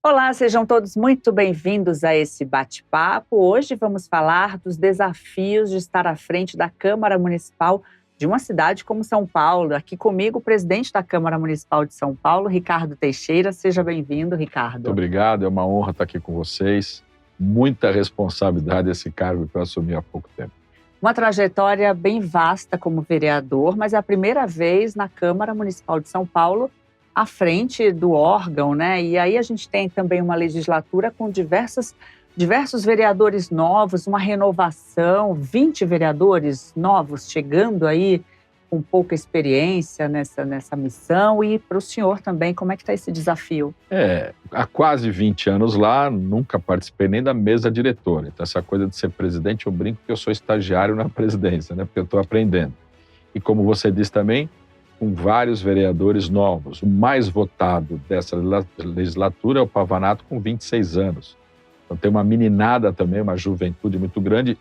Olá, sejam todos muito bem-vindos a esse bate-papo. Hoje vamos falar dos desafios de estar à frente da Câmara Municipal de uma cidade como São Paulo. Aqui comigo, o presidente da Câmara Municipal de São Paulo, Ricardo Teixeira. Seja bem-vindo, Ricardo. Muito obrigado, é uma honra estar aqui com vocês. Muita responsabilidade esse cargo que eu assumi há pouco tempo. Uma trajetória bem vasta como vereador, mas é a primeira vez na Câmara Municipal de São Paulo à frente do órgão, né? E aí a gente tem também uma legislatura com diversos vereadores novos, uma renovação, 20 vereadores novos chegando aí com pouca experiência nessa missão. E para o senhor também, como é que está esse desafio? Há quase 20 anos lá, nunca participei nem da mesa diretora. Então essa coisa de ser presidente, eu brinco que eu sou estagiário na presidência, né? Porque eu estou aprendendo. E como você disse também, com vários vereadores novos. O mais votado dessa legislatura é o Pavanato, com 26 anos. Então tem uma meninada também, uma juventude muito grande,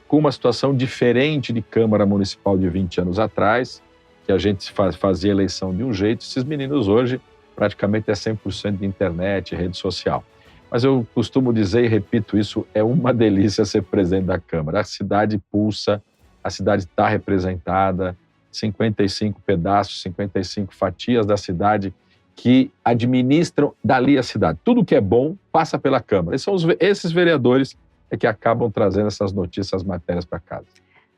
com uma situação diferente de Câmara Municipal de 20 anos atrás, que a gente fazia eleição de um jeito. Esses meninos hoje praticamente é 100% de internet, rede social. Mas eu costumo dizer e repito isso, é uma delícia ser presidente da Câmara. A cidade pulsa, a cidade está representada, 55 pedaços, 55 fatias da cidade que administram dali a cidade. Tudo que é bom passa pela Câmara. Esses vereadores é que acabam trazendo essas notícias, as matérias para casa.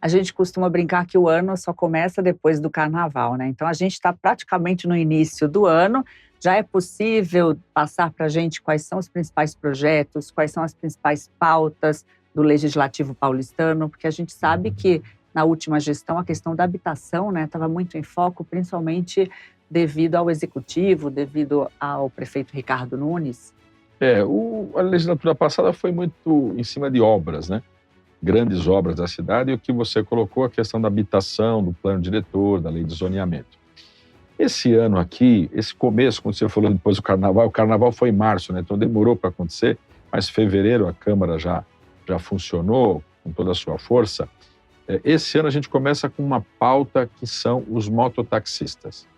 A gente costuma brincar que o ano só começa depois do Carnaval, né? Então a gente está praticamente no início do ano. Já é possível passar para a gente quais são os principais projetos, quais são as principais pautas do Legislativo paulistano? Porque a gente sabe que na última gestão, a questão da habitação, né, estava muito em foco, principalmente devido ao Executivo, devido ao prefeito Ricardo Nunes. A legislatura passada foi muito em cima de obras, né? Grandes obras da cidade, e o que você colocou, a questão da habitação, do plano diretor, da lei de zoneamento. Esse ano aqui, esse começo, como você falou depois do Carnaval, o Carnaval foi em março, né? Então demorou para acontecer, mas em fevereiro a Câmara já funcionou com toda a sua força. Esse ano a gente começa com uma pauta que são os mototaxistas.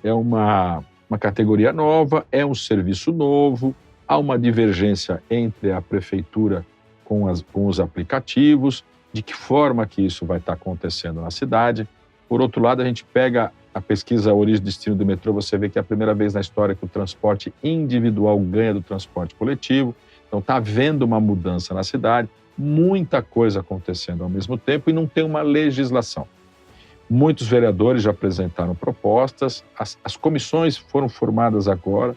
É uma categoria nova, é um serviço novo, há uma divergência entre a prefeitura com os aplicativos, de que forma que isso vai estar acontecendo na cidade. Por outro lado, a gente pega a pesquisa Origem e Destino do Metrô, você vê que é a primeira vez na história que o transporte individual ganha do transporte coletivo. Então está havendo uma mudança na cidade, muita coisa acontecendo ao mesmo tempo e não tem uma legislação. Muitos vereadores já apresentaram propostas, as comissões foram formadas agora.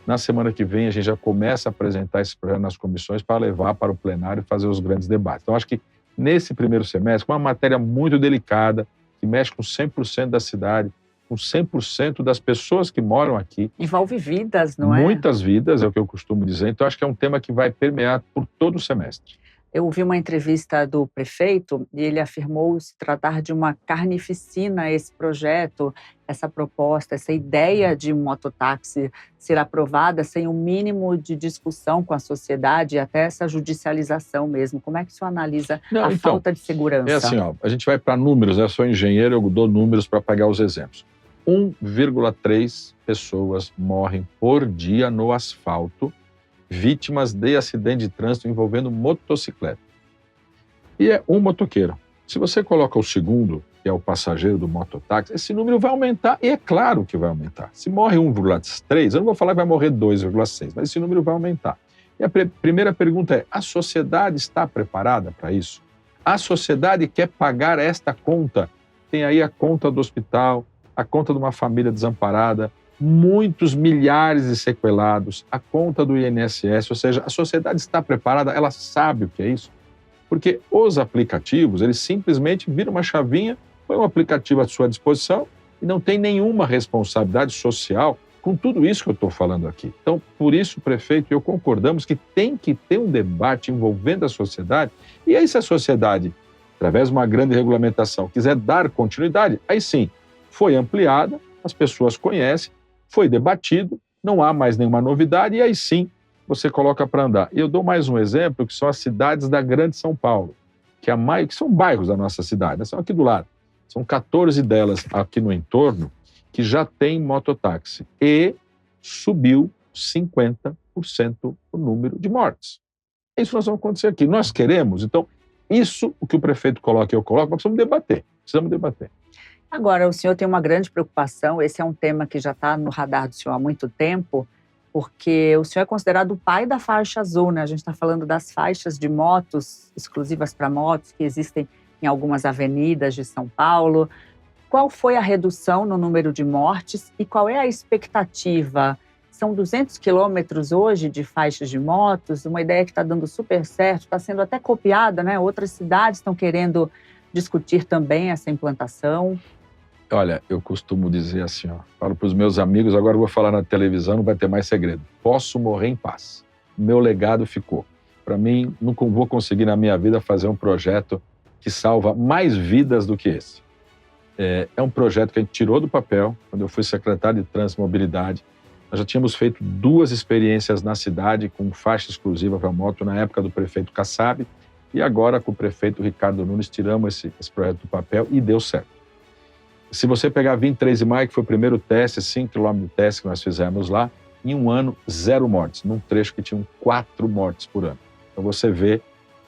Na semana que vem a gente já começa a apresentar esse projeto nas comissões para levar para o plenário e fazer os grandes debates. Então acho que nesse primeiro semestre, com uma matéria muito delicada, que mexe com 100% da cidade, com 100% das pessoas que moram aqui. Envolve vidas, não é? Muitas vidas, é o que eu costumo dizer. Então acho que é um tema que vai permear por todo o semestre. Eu ouvi uma entrevista do prefeito e ele afirmou se tratar de uma carnificina esse projeto, essa proposta, essa ideia de mototáxi ser aprovada sem o mínimo de discussão com a sociedade e até essa judicialização mesmo. Como é que o senhor analisa falta de segurança? É assim, a gente vai para números, né? Eu sou engenheiro, eu dou números para pegar os exemplos. 1,3 pessoas morrem por dia no asfalto, vítimas de acidente de trânsito envolvendo motocicleta. E é um motoqueiro. Se você coloca o segundo, que é o passageiro do mototáxi, esse número vai aumentar, e é claro que vai aumentar. Se morre 1,3, eu não vou falar que vai morrer 2,6, mas esse número vai aumentar. E a primeira pergunta é, a sociedade está preparada para isso? A sociedade quer pagar esta conta? Tem aí a conta do hospital, a conta de uma família desamparada, muitos milhares de sequelados, a conta do INSS, ou seja, a sociedade está preparada, ela sabe o que é isso. Porque os aplicativos, eles simplesmente viram uma chavinha, põe um aplicativo à sua disposição e não tem nenhuma responsabilidade social com tudo isso que eu estou falando aqui. Então, por isso, prefeito e eu concordamos que tem que ter um debate envolvendo a sociedade, e aí se a sociedade, através de uma grande regulamentação, quiser dar continuidade, aí sim, foi ampliada, as pessoas conhecem, foi debatido, não há mais nenhuma novidade, e aí sim você coloca para andar. E eu dou mais um exemplo, que são as cidades da Grande São Paulo, que são bairros da nossa cidade, né? São aqui do lado. São 14 delas aqui no entorno que já tem mototáxi. E subiu 50% 10% o número de mortes. É isso que nós vamos acontecer aqui. Nós queremos, então, isso o que o prefeito coloca e eu coloco, nós precisamos debater. Precisamos debater. Agora, o senhor tem uma grande preocupação, esse é um tema que já está no radar do senhor há muito tempo, porque o senhor é considerado o pai da faixa azul, né? A gente está falando das faixas de motos, exclusivas para motos, que existem em algumas avenidas de São Paulo. Qual foi a redução no número de mortes e qual é a expectativa? São 200 quilômetros hoje de faixas de motos, uma ideia que está dando super certo, está sendo até copiada, né? Outras cidades estão querendo discutir também essa implantação. Olha, eu costumo dizer assim, falo para os meus amigos, agora eu vou falar na televisão, não vai ter mais segredo. Posso morrer em paz. Meu legado ficou. Para mim, nunca vou conseguir na minha vida fazer um projeto que salva mais vidas do que esse. É um projeto que a gente tirou do papel, quando eu fui secretário de Trânsito e Mobilidade. Nós já tínhamos feito 2 experiências na cidade com faixa exclusiva para moto, na época do prefeito Kassab, e agora com o prefeito Ricardo Nunes tiramos esse projeto do papel e deu certo. Se você pegar 23 de maio, que foi o primeiro teste, 5 km de teste que nós fizemos lá, em um ano, 0 mortes, num trecho que tinham 4 mortes por ano. Então você vê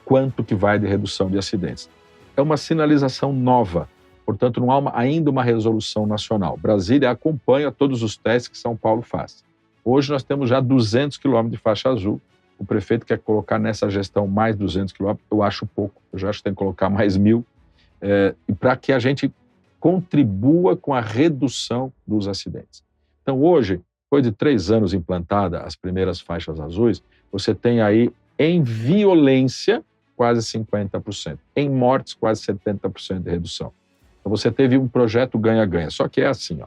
quanto que vai de redução de acidentes. É uma sinalização nova, portanto não há ainda uma resolução nacional. Brasília acompanha todos os testes que São Paulo faz. Hoje nós temos já 200 km de faixa azul. O prefeito quer colocar nessa gestão mais 200 km, eu acho pouco, eu já acho que tem que colocar mais 1.000, e para que a gente contribua com a redução dos acidentes. Então hoje, depois de 3 anos implantada as primeiras faixas azuis, você tem aí em violência quase 50%, em mortes quase 70% de redução. Então você teve um projeto ganha-ganha, só que é assim,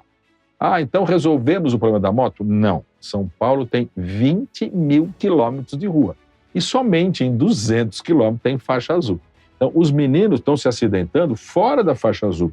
então resolvemos o problema da moto? Não. São Paulo tem 20.000 quilômetros de rua e somente em 200 quilômetros tem faixa azul. Então os meninos estão se acidentando fora da faixa azul.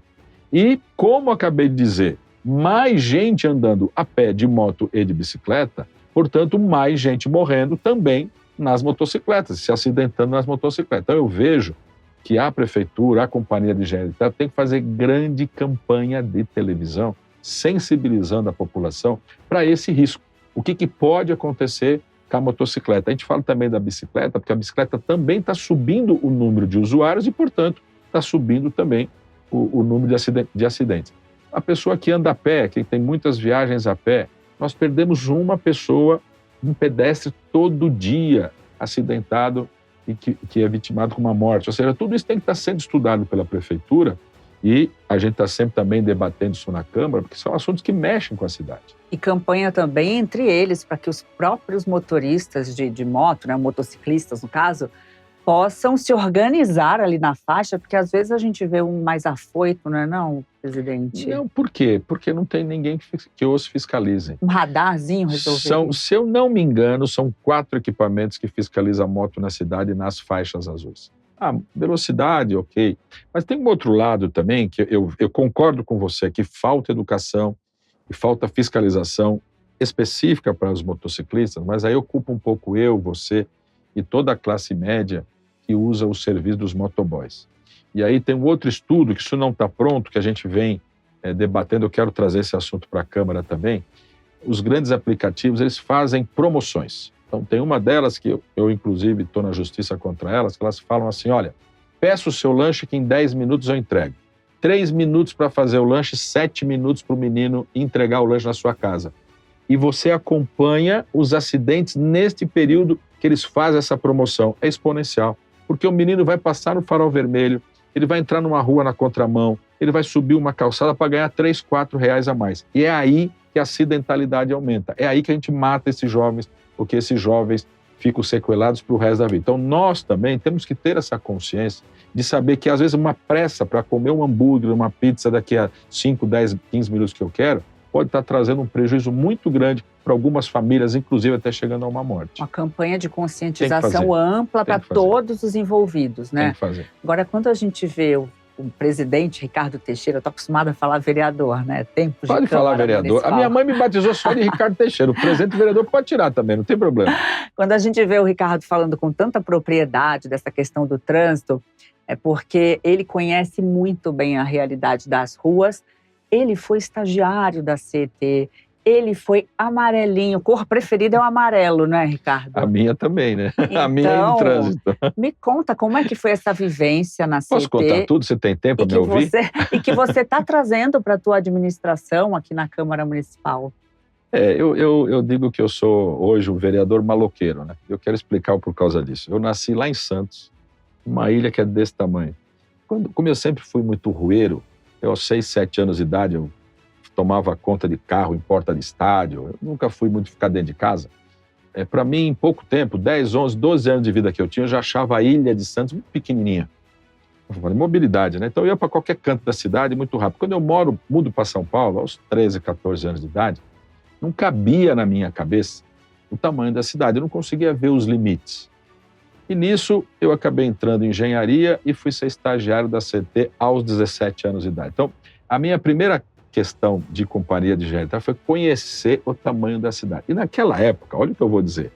E, como acabei de dizer, mais gente andando a pé, de moto e de bicicleta, portanto, mais gente morrendo também nas motocicletas, se acidentando nas motocicletas. Então eu vejo que a prefeitura, a companhia de engenharia de tráfego tem que fazer grande campanha de televisão, sensibilizando a população para esse risco. O que pode acontecer com a motocicleta? A gente fala também da bicicleta, porque a bicicleta também está subindo o número de usuários e, portanto, está subindo também o número de acidentes. A pessoa que anda a pé, que tem muitas viagens a pé, nós perdemos uma pessoa, um pedestre todo dia acidentado e que é vitimado com uma morte. Ou seja, tudo isso tem que estar sendo estudado pela prefeitura e a gente está sempre também debatendo isso na Câmara, porque são assuntos que mexem com a cidade. E campanha também entre eles para que os próprios motoristas de moto, né, motociclistas no caso, possam se organizar ali na faixa, porque às vezes a gente vê um mais afoito, não é não, presidente? Não, por quê? Porque não tem ninguém que os fiscalize. Um radarzinho resolvido? Se eu não me engano, são 4 equipamentos que fiscalizam a moto na cidade nas faixas azuis. Velocidade, ok. Mas tem um outro lado também, que eu concordo com você, que falta educação e falta fiscalização específica para os motociclistas, mas aí ocupa um pouco você e toda a classe média que usa o serviço dos motoboys. E aí tem um outro estudo, que isso não está pronto, que a gente vem debatendo, eu quero trazer esse assunto para a Câmara também. Os grandes aplicativos, eles fazem promoções. Então tem uma delas que eu inclusive estou na justiça contra elas, que elas falam assim, olha, peça o seu lanche que em 10 minutos eu entrego. 3 minutos para fazer o lanche, 7 minutos para o menino entregar o lanche na sua casa. E você acompanha os acidentes neste período que eles fazem essa promoção. É exponencial, porque o menino vai passar no farol vermelho, ele vai entrar numa rua na contramão, ele vai subir uma calçada para ganhar 3, 4 reais a mais. E é aí que a acidentalidade aumenta. É aí que a gente mata esses jovens, porque esses jovens ficam sequelados para o resto da vida. Então nós também temos que ter essa consciência de saber que às vezes uma pressa para comer um hambúrguer, uma pizza daqui a 5, 10, 15 minutos que eu quero, pode estar trazendo um prejuízo muito grande para algumas famílias, inclusive até chegando a uma morte. Uma campanha de conscientização ampla para todos os envolvidos, né? Tem que fazer. Agora, quando a gente vê o presidente Ricardo Teixeira, eu estou acostumada a falar vereador, né? Tempos pode de falar vereador. Municipal. A minha mãe me batizou só de Ricardo Teixeira. O presidente vereador pode tirar também, não tem problema. Quando a gente vê o Ricardo falando com tanta propriedade dessa questão do trânsito, é porque ele conhece muito bem a realidade das ruas. Ele foi estagiário da CET, Ele foi amarelinho. Cor preferida é o amarelo, né, Ricardo? A minha também, né? Então, a minha é em trânsito. Me conta como é que foi essa vivência na CT. Posso contar tudo? Você tem tempo para me ouvir? E que você está trazendo para a tua administração aqui na Câmara Municipal. Eu digo que eu sou hoje um vereador maloqueiro, né? Eu quero explicar por causa disso. Eu nasci lá em Santos, uma ilha que é desse tamanho. Como eu sempre fui muito rueiro, eu aos 6, 7 anos de idade, eu tomava conta de carro em porta de estádio, eu nunca fui muito ficar dentro de casa. Para mim, em pouco tempo, 10, 11, 12 anos de vida que eu tinha, eu já achava a ilha de Santos muito pequenininha. Mobilidade, né? Então eu ia para qualquer canto da cidade muito rápido. Quando eu mudo para São Paulo, aos 13, 14 anos de idade, não cabia na minha cabeça o tamanho da cidade, eu não conseguia ver os limites. E nisso eu acabei entrando em engenharia e fui ser estagiário da CT aos 17 anos de idade. Então, a minha primeira questão de companhia de engenharia foi conhecer o tamanho da cidade. E naquela época, olha o que eu vou dizer,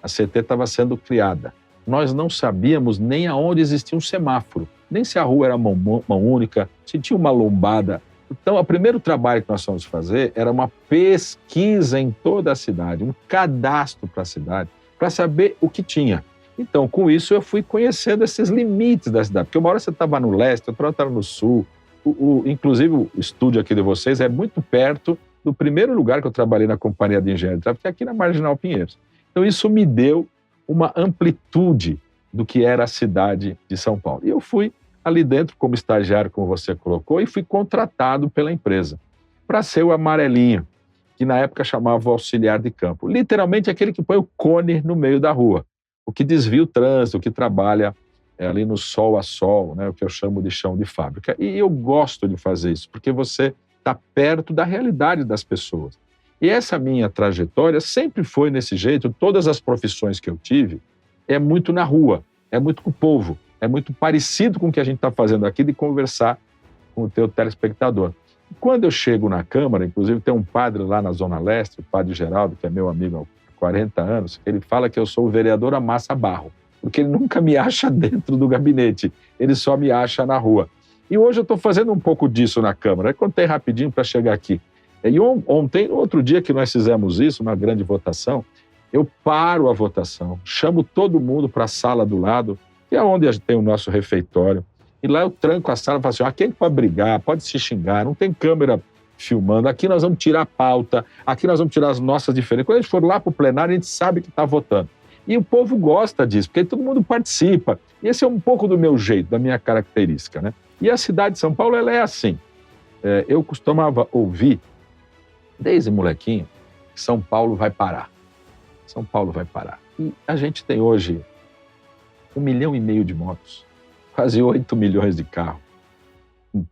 a CT estava sendo criada. Nós não sabíamos nem aonde existia um semáforo, nem se a rua era mão única, se tinha uma lombada. Então, o primeiro trabalho que nós fomos fazer era uma pesquisa em toda a cidade, um cadastro para a cidade, para saber o que tinha. Então, com isso, eu fui conhecendo esses limites da cidade, porque uma hora você estava no leste, outra hora estava no sul. Inclusive, o estúdio aqui de vocês é muito perto do primeiro lugar que eu trabalhei na Companhia de Engenharia de Tráfego, que é aqui na Marginal Pinheiros. Então, isso me deu uma amplitude do que era a cidade de São Paulo. E eu fui ali dentro como estagiário, como você colocou, e fui contratado pela empresa para ser o amarelinho, que na época chamava o auxiliar de campo. Literalmente aquele que põe o cone no meio da rua, o que desvia o trânsito, o que trabalha ali no sol a sol, né, o que eu chamo de chão de fábrica. E eu gosto de fazer isso, porque você está perto da realidade das pessoas. E essa minha trajetória sempre foi nesse jeito, todas as profissões que eu tive, é muito na rua, é muito com o povo, é muito parecido com o que a gente está fazendo aqui de conversar com o teu telespectador. Quando eu chego na Câmara, inclusive tem um padre lá na Zona Leste, o padre Geraldo, que é meu amigo há 40 anos, ele fala que eu sou o vereador amassa barro, porque ele nunca me acha dentro do gabinete, ele só me acha na rua. E hoje eu estou fazendo um pouco disso na Câmara. Eu contei rapidinho para chegar aqui. E ontem, outro dia que nós fizemos isso, uma grande votação, eu paro a votação, chamo todo mundo para a sala do lado, que é onde tem o nosso refeitório, e lá eu tranco a sala e falo assim, quem pode brigar, pode se xingar, não tem câmera filmando, aqui nós vamos tirar a pauta, aqui nós vamos tirar as nossas diferenças. Quando a gente for lá para o plenário, a gente sabe que está votando. E o povo gosta disso, porque todo mundo participa. E esse é um pouco do meu jeito, da minha característica, né? E a cidade de São Paulo, ela é assim. Eu costumava ouvir, desde molequinho, que São Paulo vai parar. São Paulo vai parar. E a gente tem hoje 1,5 milhão de motos, quase 8 milhões de carros,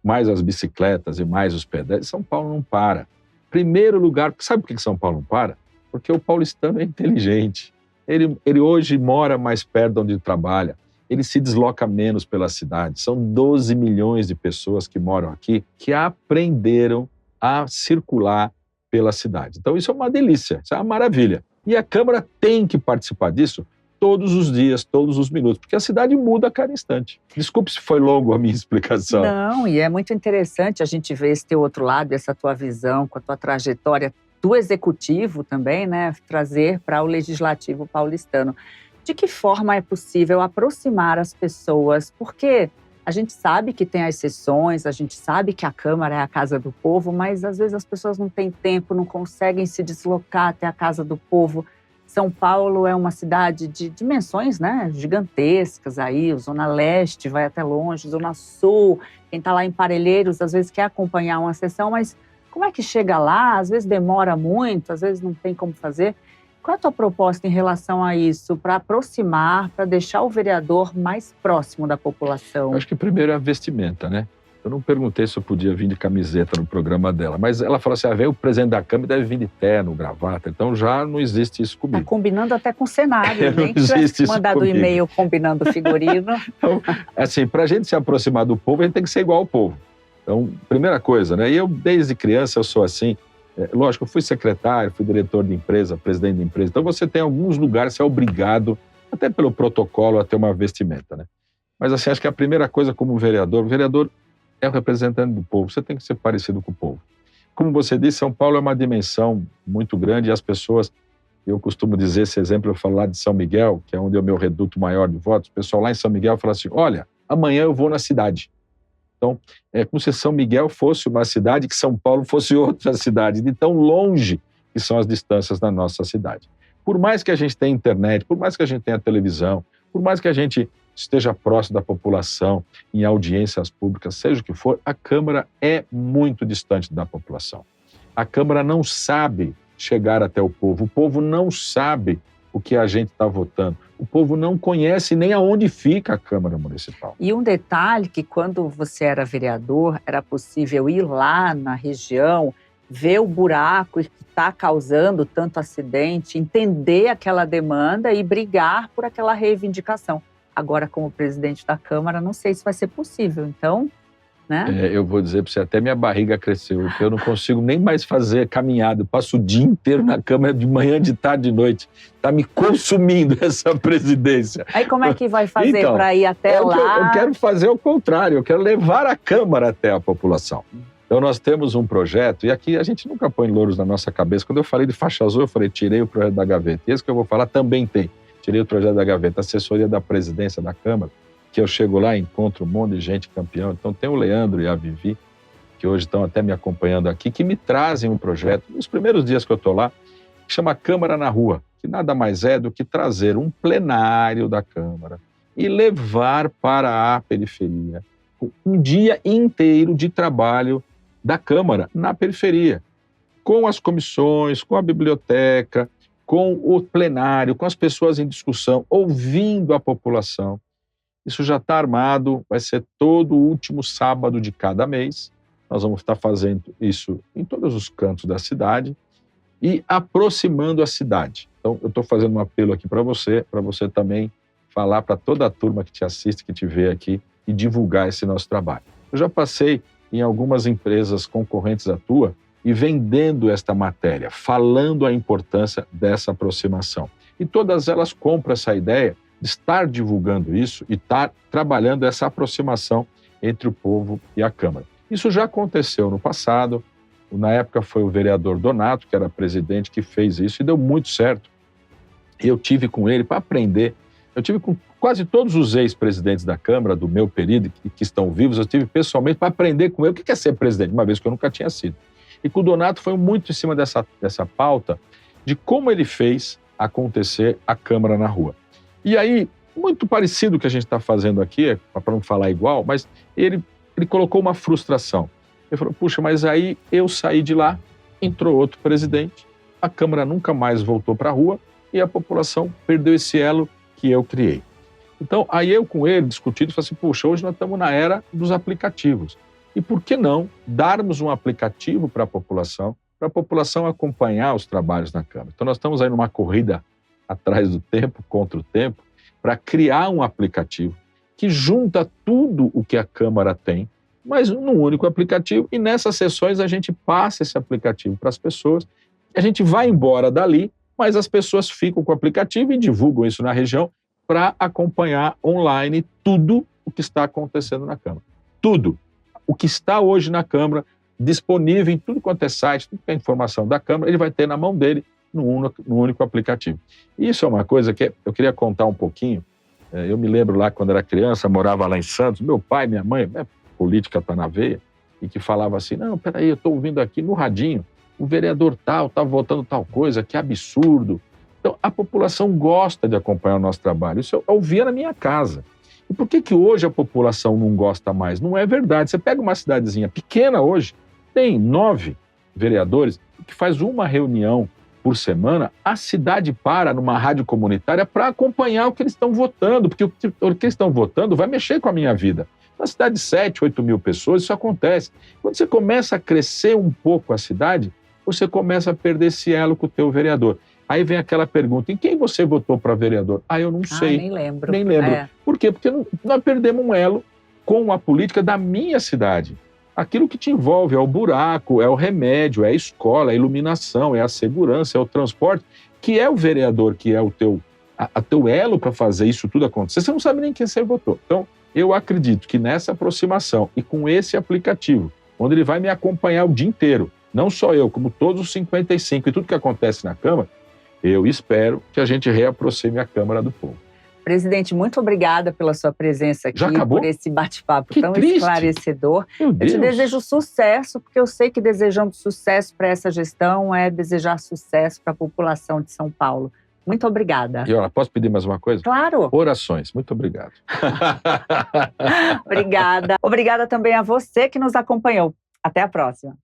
mais as bicicletas e mais os pedestres. São Paulo não para. Primeiro lugar, sabe por que São Paulo não para? Porque o paulistano é inteligente. Ele hoje mora mais perto de onde trabalha, ele se desloca menos pela cidade. São 12 milhões de pessoas que moram aqui que aprenderam a circular pela cidade. Então isso é uma delícia, isso é uma maravilha. E a Câmara tem que participar disso todos os dias, todos os minutos, porque a cidade muda a cada instante. Desculpe se foi longo a minha explicação. Não, e é muito interessante a gente ver esse teu outro lado, essa tua visão, com a tua trajetória do executivo também, né, trazer para o legislativo paulistano. De que forma é possível aproximar as pessoas? Porque a gente sabe que tem as sessões, a gente sabe que a Câmara é a casa do povo, mas às vezes as pessoas não têm tempo, não conseguem se deslocar até a casa do povo. São Paulo é uma cidade de dimensões, né, gigantescas aí, Zona Leste vai até longe, Zona Sul, quem está lá em Parelheiros às vezes quer acompanhar uma sessão, mas como é que chega lá? Às vezes demora muito, às vezes não tem como fazer. Qual é a tua proposta em relação a isso, para aproximar, para deixar o vereador mais próximo da população? Eu acho que primeiro é a vestimenta, né? Eu não perguntei se eu podia vir de camiseta no programa dela, mas ela falou assim, o presidente da Câmara deve vir de terno, gravata, então já não existe isso comigo. Está combinando até com o cenário, nem que tivesse mandado um e-mail combinando o figurino. Então, assim, para a gente se aproximar do povo, a gente tem que ser igual ao povo. Então, primeira coisa, né? E eu, desde criança, eu sou assim. Lógico, eu fui secretário, fui diretor de empresa, presidente de empresa. Então, você tem alguns lugares, você é obrigado, até pelo protocolo, a ter uma vestimenta, né? Mas, assim, acho que a primeira coisa como vereador, o vereador é o representante do povo. Você tem que ser parecido com o povo. como você disse, São Paulo é uma dimensão muito grande e as pessoas, eu costumo dizer esse exemplo, eu falo lá de São Miguel, que é onde é o meu reduto maior de votos, o pessoal lá em São Miguel fala assim, olha, amanhã eu vou na cidade. Então, é como se São Miguel fosse uma cidade, que São Paulo fosse outra cidade, de tão longe que são as distâncias da nossa cidade. Por mais que a gente tenha internet, por mais que a gente tenha televisão, por mais que a gente esteja próximo da população, em audiências públicas, seja o que for, a Câmara é muito distante da população. A Câmara não sabe chegar até o povo não sabe o que a gente está votando, o povo não conhece nem aonde fica a Câmara Municipal. E um detalhe que quando você era vereador, era possível ir lá na região, ver o buraco que está causando tanto acidente, entender aquela demanda e brigar por aquela reivindicação. Agora, como presidente da Câmara, não sei se vai ser possível, então, né? Eu vou dizer para você, até minha barriga cresceu, porque eu não consigo nem mais fazer caminhada, eu passo o dia inteiro na Câmara, de manhã, de tarde, de noite. Está me consumindo essa presidência. Aí como é que vai fazer para ir até lá? Eu quero fazer o contrário, eu quero levar a Câmara até a população. Então nós temos um projeto, e aqui a gente nunca põe louros na nossa cabeça. Quando eu falei de faixa azul, eu falei, tirei o projeto da gaveta. E esse que eu vou falar também tem. Tirei o projeto da gaveta, assessoria da presidência da Câmara, que eu chego lá e encontro um monte de gente campeão. Então tem o Leandro e a Vivi, que hoje estão até me acompanhando aqui, que me trazem um projeto, nos primeiros dias que eu estou lá, que chama Câmara na Rua, que nada mais é do que trazer um plenário da Câmara e levar para a periferia um dia inteiro de trabalho da Câmara na periferia, com as comissões, com a biblioteca, com o plenário, com as pessoas em discussão, ouvindo a população. Isso já está armado, vai ser todo o último sábado de cada mês. Nós vamos estar fazendo isso em todos os cantos da cidade e aproximando a cidade. Então, eu estou fazendo um apelo aqui para você também falar para toda a turma que te assiste, que te vê aqui e divulgar esse nosso trabalho. Eu já passei em algumas empresas concorrentes à tua e vendendo esta matéria, falando a importância dessa aproximação. E todas elas compram essa ideia de estar divulgando isso e estar trabalhando essa aproximação entre o povo e a Câmara. Isso já aconteceu no passado, na época foi o vereador Donato, que era presidente, que fez isso e deu muito certo. Eu tive com ele para aprender, eu tive com quase todos os ex-presidentes da Câmara, do meu período, que estão vivos, eu tive pessoalmente para aprender com ele o que é ser presidente, uma vez que eu nunca tinha sido. E com o Donato foi muito em cima dessa pauta de como ele fez acontecer a Câmara na Rua. E aí, muito parecido com o que a gente está fazendo aqui, para não falar igual, mas ele colocou uma frustração. Ele falou, puxa, mas aí eu saí de lá, entrou outro presidente, a Câmara nunca mais voltou para a rua e a população perdeu esse elo que eu criei. Então, aí eu com ele discutindo, falei assim, puxa, hoje nós estamos na era dos aplicativos. E por que não darmos um aplicativo para a população acompanhar os trabalhos na Câmara? Então nós estamos aí numa corrida atrás do tempo, contra o tempo, para criar um aplicativo que junta tudo o que a Câmara tem, mas num único aplicativo, e nessas sessões a gente passa esse aplicativo para as pessoas, a gente vai embora dali, mas as pessoas ficam com o aplicativo e divulgam isso na região para acompanhar online tudo o que está acontecendo na Câmara. Tudo. O que está hoje na Câmara, disponível em tudo quanto é site, tudo que é informação da Câmara, ele vai ter na mão dele num único aplicativo. Isso é uma coisa que eu queria contar um pouquinho. Eu me lembro lá quando era criança, morava lá em Santos, meu pai, minha mãe, política está na veia, e que falava assim, não, peraí, eu estou ouvindo aqui no radinho, o vereador tal está votando tal coisa, que absurdo. Então, a população gosta de acompanhar o nosso trabalho. Isso eu ouvia na minha casa. E por que hoje a população não gosta mais? Não é verdade. Você pega uma cidadezinha pequena hoje, tem 9 vereadores, que faz uma reunião por semana, a cidade para numa rádio comunitária para acompanhar o que eles estão votando, porque o que eles estão votando vai mexer com a minha vida. Na cidade de 7, 8 mil pessoas, isso acontece. Quando você começa a crescer um pouco a cidade, você começa a perder esse elo com o teu vereador. Aí vem aquela pergunta, em quem você votou para vereador? Eu não sei. Nem lembro. Nem lembro. Por quê? Porque nós perdemos um elo com a política da minha cidade. Aquilo que te envolve é o buraco, é o remédio, é a escola, é a iluminação, é a segurança, é o transporte, que é o vereador, que é o teu elo para fazer isso tudo acontecer. Você não sabe nem quem você votou. Então, eu acredito que nessa aproximação e com esse aplicativo, onde ele vai me acompanhar o dia inteiro, Não só eu, como todos os 55 e tudo que acontece na Câmara, eu espero que a gente reaproxime a Câmara do povo. Presidente, muito obrigada pela sua presença aqui, Já acabou? por esse bate-papo Que tão triste. esclarecedor. Meu Eu Deus. te desejo sucesso, porque eu sei que desejando sucesso para essa gestão é desejar sucesso para a população de São Paulo. Muito obrigada. E olha, posso pedir mais uma coisa? Claro. Orações. Muito obrigado. Obrigada. Obrigada também a você que nos acompanhou. Até a próxima.